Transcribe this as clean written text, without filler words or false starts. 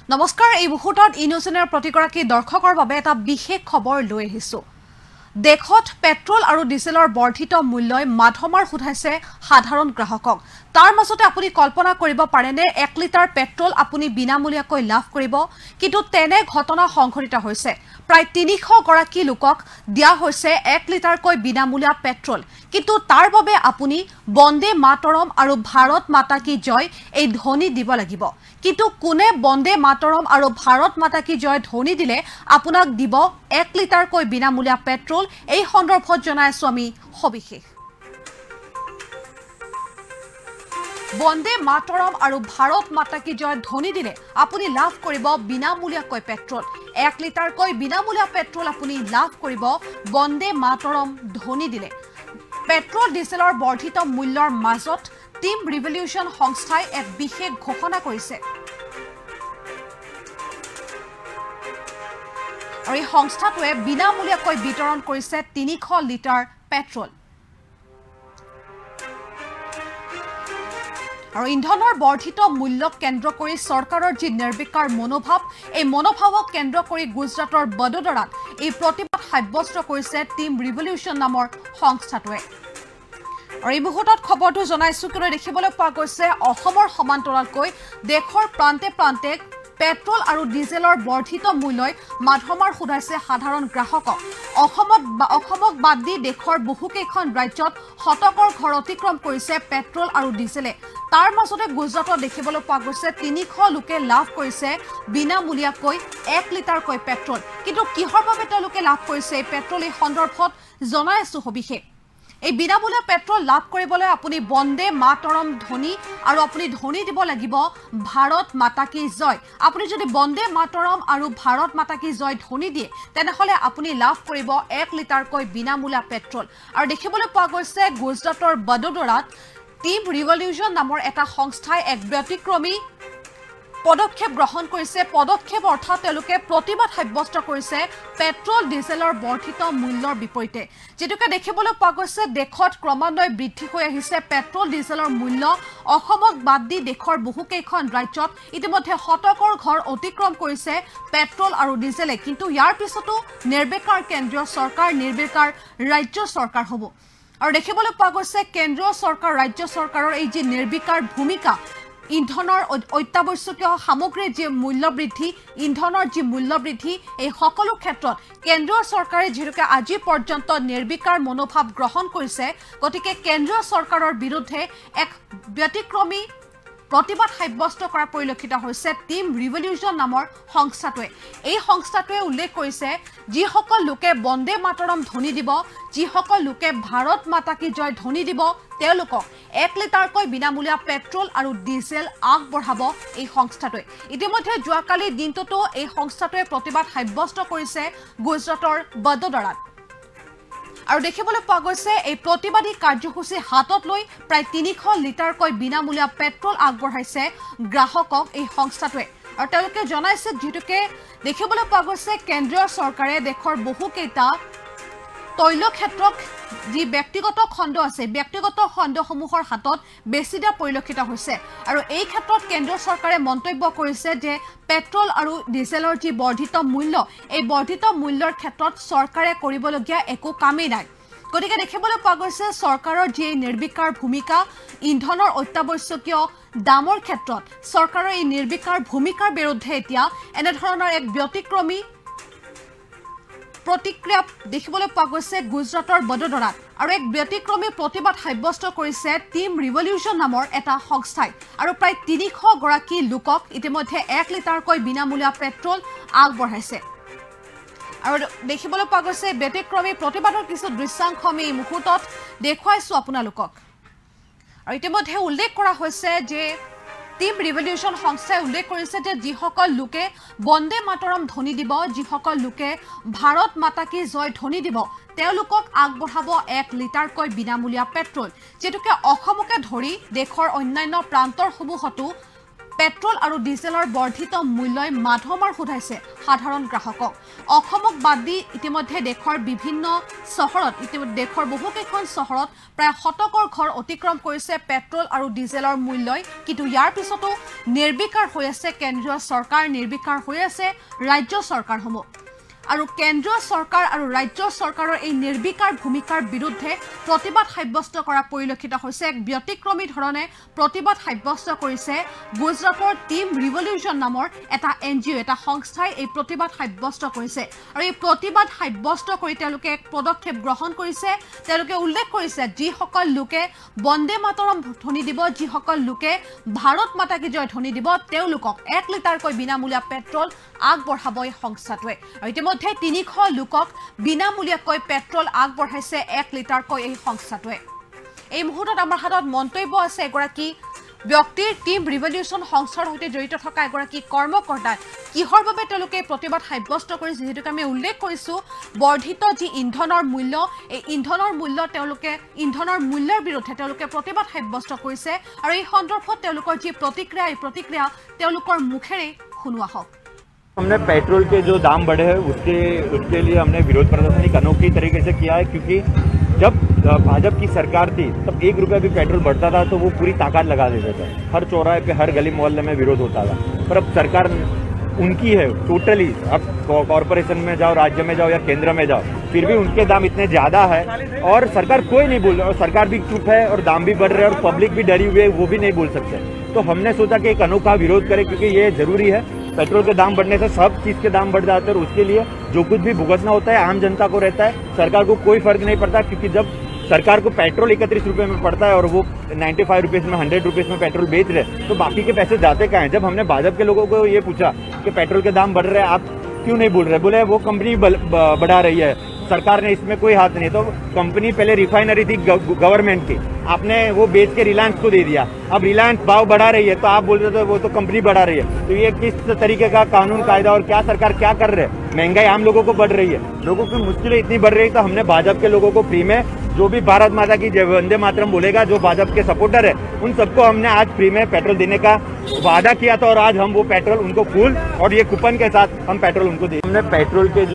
নমস্কাৰ এই মুহূৰ্তত ইনোচেনৰ প্ৰতিগৰাকী দৰ্শকৰ বাবে এটা বিশেষ খবৰ লৈ আহিছো দেশত পেট্ৰল আৰু ডিজেলৰ বৰ্ধিত মূল্যই মাধমাৰ উঠাইছে সাধাৰণ গ্ৰাহকক তাৰ মাজতে আপুনি কল্পনা কৰিব পাৰেনে 1 লিটাৰ পেট্ৰল আপুনি বিনামূলীয়াকৈ লাভ কৰিব কিন্তু তেনে ঘটনা সংঘটিত হৈছে প্ৰায় 300 গৰাকী লোকক দিয়া হৈছে 1 লিটাৰকৈ বিনামূলীয়া পেট্ৰল কিন্তু তাৰ বাবে আপুনি বন্দে মাতৰম আৰু ভাৰত মাতা কি জয় এই ধ্বনি দিব লাগিব কিন্তু কোনে বন্দে মাতৰম আৰু ভাৰত মাতা কি জয় ধ্বনি দিলে আপোনাক দিব 1 লিটাৰকৈ বিনামূলীয়া পেট্ৰল এই সন্দৰ্ভত জনাইছো আমি সবিশেষ বন্দে মাতৰম আৰু ভাৰত মাতা কি জয় ধ্বনি দিলে আপুনি লাভ কৰিব বিনামূলীয়াকৈ পেট্ৰল 1 লিটাৰকৈ বিনামূলীয়া পেট্ৰল আপুনি লাভ কৰিব বন্দে মাতৰম ধ্বনি দিলে পেট্ৰল ডিজেলৰ বৰ্ধিত মূল্যৰ মাজত টিম ৰিভলিউচন সংস্থাই এক বিশেষ ঘোষণা কৰিছে আৰু এই সংস্থাটোৱে বিনামূলীয়াকৈ বিতৰণ কৰিছে 300 লিটাৰ পেট্ৰল আৰু ইন্ধনৰ বৰ্ধিত মূল্যক কেন্দ্ৰ কৰি চৰকাৰৰ যি নিৰ্বিকাৰ মনোভাৱ এই মনোভাৱক কেন্দ্ৰ কৰি গুজৰাটৰ বদোদৰাত এই প্ৰতিবাদ সাব্যস্ত কৰিছে টিম ৰিভলিউচন নামৰ সংস্থাটোৱে আৰু এই মুহূৰ্তত খবৰটো জনাইছো কিয়নো দেখিবলৈ পোৱা গৈছে অসমৰ সমান্তৰালকৈ দেশৰ প্ৰান্তে প্ৰান্তে পেট্ৰল আৰু ডিজেলৰ বৰ্ধিত মূল্যই মাধমাৰ উঠাইছে সাধাৰণ গ্ৰাহকক অসমক বাদ দি দেশৰ বহুকেইখন ৰাজ্যত শতকৰ ঘৰ অতিক্ৰম কৰিছে পেট্ৰল আৰু ডিজেলে তাৰ মাজতে গুজৰাটত দেখিবলৈ পোৱা গৈছে 300 লোকে লাভ কৰিছে বিনামূলীয়াকৈ 1 লিটাৰকৈ পেট্ৰল কিন্তু কিহৰ বাবে তেওঁলোকে লাভ কৰিছে এই পেট্ৰল এই সন্দৰ্ভত জনাইছো সবিশেষ এই বিনামূলীয়া পেট্ৰল লাভ কৰিবলৈ আপুনি বন্দে মাতৰম ধ্বনি আৰু আপুনি ধ্বনি দিব লাগিব ভাৰত মাতা কি জয় আপুনি যদি বন্দে মাতৰম আৰু ভাৰত মাতা কি জয় ধ্বনি দিয়ে তেনেহলে আপুনি লাভ কৰিব 1 লিটাৰকৈ বিনামূলীয়া পেট্ৰল আৰু দেখিবলৈ পোৱা গৈছে গুজৰাটৰ বদোদৰাত টিম ৰিভলিউচন নামৰ এটা সংস্থাই এক ব্যতিক্ৰমী পদক্ষেপ গ্ৰহণ কৰিছে পদক্ষেপ অৰ্থাৎ তেওঁলোকে প্ৰতিবাদ সাব্যস্ত কৰিছে পেট্ৰল ডিজেলৰ বৰ্ধিত মূল্যৰ বিপৰীতে যেটোকে দেখিবলৈ পোৱা গৈছে দেশত ক্ৰমান্বয়ে বৃদ্ধি হৈ আহিছে পেট্ৰল ডিজেলৰ মূল্য অসমক বাদ দি দেশৰ বহুকেইখন ৰাজ্যত ইতিমধ্যে শতকৰ ঘৰ অতিক্ৰম কৰিছে পেট্ৰল আৰু ডিজেলে কিন্তু ইয়াৰ পিছতো নিৰ্বিকাৰ কেন্দ্ৰীয় চৰকাৰ নিৰ্বিকাৰ ৰাজ্য চৰকাৰ হ'ব আৰু দেখিবলৈ পোৱা গৈছে কেন্দ্ৰীয় চৰকাৰ ৰাজ্য চৰকাৰৰ এই যে নিৰ্বিকাৰ ভূমিকা ইন্ধনৰ অত্যাৱশ্যকীয় সামগ্ৰীৰ যি মূল্য বৃদ্ধি ইন্ধনৰ যি মূল্য বৃদ্ধি এই সকলো ক্ষেত্ৰত কেন্দ্ৰীয় চৰকাৰে যেনেকৈ আজি পৰ্যন্ত নিৰ্বিকাৰ মনোভাৱ গ্ৰহণ কৰিছে গতিকে কেন্দ্ৰীয় চৰকাৰৰ বিৰুদ্ধে এক ব্যতিক্ৰমী প্ৰতিবাদ সাব্যস্ত কৰা পৰিলক্ষিত হৈছে টিম ৰিভলিউচন নামৰ সংস্থাটোৱে এই সংস্থাটোৱে উল্লেখ কৰিছে যিসকল লোকে বন্দে মাতৰম ধ্বনি দিব যিসকল লোকে ভাৰত মাতা কি জয় ধ্বনি দিব তেওঁলোকক 1 লিটাৰকৈ বিনামূলীয়া পেট্ৰল আৰু ডিজেল আগবঢ়াব এই সংস্থাটোৱে ইতিমধ্যে যোৱাকালি দিনটোতো এই সংস্থাটোৱে প্ৰতিবাদ সাব্যস্ত কৰিছে গুজৰাটৰ বদোদৰাত আৰু দেখিবলৈ পোৱা গৈছে এই প্ৰতিবাদী কাৰ্যসূচী হাতত লৈ প্ৰায় 300 লিটাৰকৈ বিনামূলীয়া পেট্ৰল আগবঢ়াইছে গ্ৰাহকক এই সংস্থাটোৱে আৰু তেওঁলোকে জনাইছে যেটোকে দেখিবলৈ পোৱা গৈছে কেন্দ্ৰীয় চৰকাৰে দেশৰ বহুকেইটা তৈল ক্ষেত্ৰক যি ব্যক্তিগত খণ্ড আছে ব্যক্তিগত খণ্ডসমূহৰ হাতত বেছি দিয়া পৰিলক্ষিত হৈছে আৰু এই ক্ষেত্ৰত কেন্দ্ৰীয় চৰকাৰে মন্তব্য কৰিছে যে পেট্ৰল আৰু ডিজেলৰ যি বৰ্ধিত মূল্য এই বৰ্ধিত মূল্যৰ ক্ষেত্ৰত চৰকাৰে কৰিবলগীয়া একো কামেই নাই গতিকে দেখিবলৈ পোৱা গৈছে চৰকাৰৰ যি নিৰ্বিকাৰ ভূমিকা ইন্ধনৰ অত্যাৱশ্যকীয় দামৰ ক্ষেত্ৰত চৰকাৰৰ এই নিৰ্বিকাৰ ভূমিকাৰ বিৰুদ্ধে এতিয়া এনেধৰণৰ এক ব্যতিক্ৰমী প্ৰতিক্ৰিয়া দেখিবলৈ পোৱা গৈছে গুজৰাটৰ বদোদৰাত আৰু এক ব্যতিক্ৰমী প্ৰতিবাদ সাব্যস্ত কৰিছে টিম ৰিভলিউচন নামৰ এটা সংস্থাই আৰু প্ৰায় 300 গৰাকী লোকক ইতিমধ্যে 1 লিটাৰকৈ বিনামূলীয়া পেট্ৰল আগবঢ়াইছে আৰু দেখিবলৈ পোৱা গৈছে ব্যতিক্ৰমী প্ৰতিবাদৰ কিছু দৃশ্যাংশ আমি এই মুহূৰ্তত দেখুৱাইছো আপোনালোকক আৰু ইতিমধ্যে উল্লেখ কৰা হৈছে যে টিম ৰিভলিউচন সংস্থাই উল্লেখ কৰিছে যে যিসকল লোকে বন্দে মাতৰম ধ্বনি দিব যিসকল লোকে ভাৰত মাতা কি জয় ধ্বনি দিব তেওঁলোকক আগবঢ়াব 1 লিটাৰকৈ বিনামূলীয়া পেট্ৰল যেটোকে অসমকে ধৰি দেশৰ অন্যান্য প্ৰান্তৰ সমূহতো পেট্ৰল আৰু ডিজেলৰ বৰ্ধিত মূল্যই মাধমাৰ সোধাইছে সাধাৰণ গ্ৰাহকক। অসমক বাদ দি ইতিমধ্যে দেশৰ বিভিন্ন চহৰত দেশৰ বহুকেইখন চহৰত প্ৰায় শতকৰ ঘৰ অতিক্ৰম কৰিছে পেট্ৰল আৰু ডিজেলৰ মূল্যই। কিন্তু ইয়াৰ পিছতো নিৰ্বিকাৰ হৈ আছে কেন্দ্ৰীয় চৰকাৰ, নিৰ্বিকাৰ হৈ আছে ৰাজ্য চৰকাৰসমূহ। আৰু কেন্দ্ৰীয় চৰকাৰ আৰু ৰাজ্য চৰকাৰৰ এই নিৰ্বিকাৰ ভূমিকাৰ বিৰুদ্ধে প্ৰতিবাদ সাব্যস্ত কৰা পৰিলক্ষিত হৈছে। এক ব্যতিক্ৰমী ধৰণে প্ৰতিবাদ সাব্যস্ত কৰিছে গুজৰাটৰ টিম ৰিভলিউশ্যন নামৰ এটা NGO, এটা সংস্থাই এই প্ৰতিবাদ সাব্যস্ত কৰিছে। আৰু এই প্ৰতিবাদ সাব্যস্ত কৰি তেওঁলোকে এক পদক্ষেপ গ্ৰহণ কৰিছে। তেওঁলোকে উল্লেখ কৰিছে যিসকল লোকে বন্দে মাতৰম ধ্বনি দিব, যিসকল লোকে ভাৰত মাতা কি জয় ধ্বনি দিব, তেওঁলোকক 1 লিটাৰকৈ বিনামূলীয়া পেট্ৰল আগবঢ়াব এই সংস্থাটোৱে। আৰু ইতিমধ্যে 300 লোকক বিনামূলীয়াকৈ পেট্ৰল আগবঢ়াইছে 1 লিটাৰকৈ এই সংস্থাটোৱে। এই মুহূৰ্তত আমাৰ হাতত মন্তব্য আছে এগৰাকী ব্যক্তিৰ, টিম ৰিভলিউশ্যন সংস্থাৰ সৈতে জড়িত থকা এগৰাকী কৰ্মকৰ্তাৰ। কিহৰ বাবে তেওঁলোকে প্ৰতিবাদ সাব্যস্ত কৰিছে, যিহেতুকে আমি উল্লেখ কৰিছোঁ বৰ্ধিত যি ইন্ধনৰ মূল্য, এই ইন্ধনৰ মূল্য তেওঁলোকে ইন্ধনৰ মূল্যৰ বিৰুদ্ধে তেওঁলোকে প্ৰতিবাদ সাব্যস্ত কৰিছে। আৰু এই সন্দৰ্ভত তেওঁলোকৰ যি প্ৰতিক্ৰিয়া, এই প্ৰতিক্ৰিয়া তেওঁলোকৰ মুখেৰে শুনোৱা হওক। हमने पेट्रोल के जो दाम बढ़े हैं उसके लिए हमने विरोध प्रदर्शन एक अनोखी तरीके से किया है, क्योंकि जब भाजपा की सरकार थी तब 1 रुपया भी पेट्रोल बढ़ता था तो वो पूरी ताकत लगा देते थे। हर चौराहे पे, हर गली मोहल्ले में विरोध होता था। पर अब सरकार उनकी है टोटली, अब कॉरपोरेशन में जाओ, राज्य में जाओ या केंद्र में जाओ, फिर भी उनके दाम इतने ज़्यादा है और सरकार कोई नहीं बोल रहा, और सरकार भी चुप है और दाम भी बढ़ रहे हैं और पब्लिक भी डरी हुई है, वो भी नहीं बोल सकते। तो हमने सोचा कि एक अनोखा विरोध करें, क्योंकि ये जरूरी है। पेट्रोल के दाम बढ़ने से सब चीज़ के दाम बढ़ जाते हैं और उसके लिए जो कुछ भी भुगतना होता है आम जनता को रहता है, सरकार को कोई फर्क नहीं पड़ता। क्योंकि जब सरकार को पेट्रोल 31 रुपये में पड़ता है और वो 95 रुपीज़ में, 100 रुपीज़ में पेट्रोल बेच रहे, तो बाकी के पैसे जाते कहाँ हैं? जब हमने भाजपा के लोगों को ये पूछा कि पेट्रोल के दाम बढ़ रहे हैं, आप क्यों नहीं बोल रहे, बोले वो कंपनी बढ़ा रही है, सरकार ने इसमें कोई हाथ नहीं। तो कंपनी पहले रिफाइनरी थी गवर्नमेंट की, आपने वो बेच के रिलायंस को दे दिया, अब रिलायंस भाव बढ़ा रही है तो आप बोल रहे थे वो तो कंपनी बढ़ा रही है। तो ये किस तरीके का कानून कायदा और क्या सरकार क्या कर रहे हैं? महंगाई आम लोगों को बढ़ रही है, लोगों की मुश्किलें इतनी बढ़ रही है। तो हमने भाजपा के लोगों को फ्री में, जो भी भारत माता की जय वंदे मातरम बोलेगा, जो भाजपा के सपोर्टर है, उन सबको हमने आज फ्री में पेट्रोल देने का वादा किया था और आज हम वो पेट्रोल उनको फुल और ये कूपन के साथ हम पेट्रोल उनको दे। हमने पेट्रोल के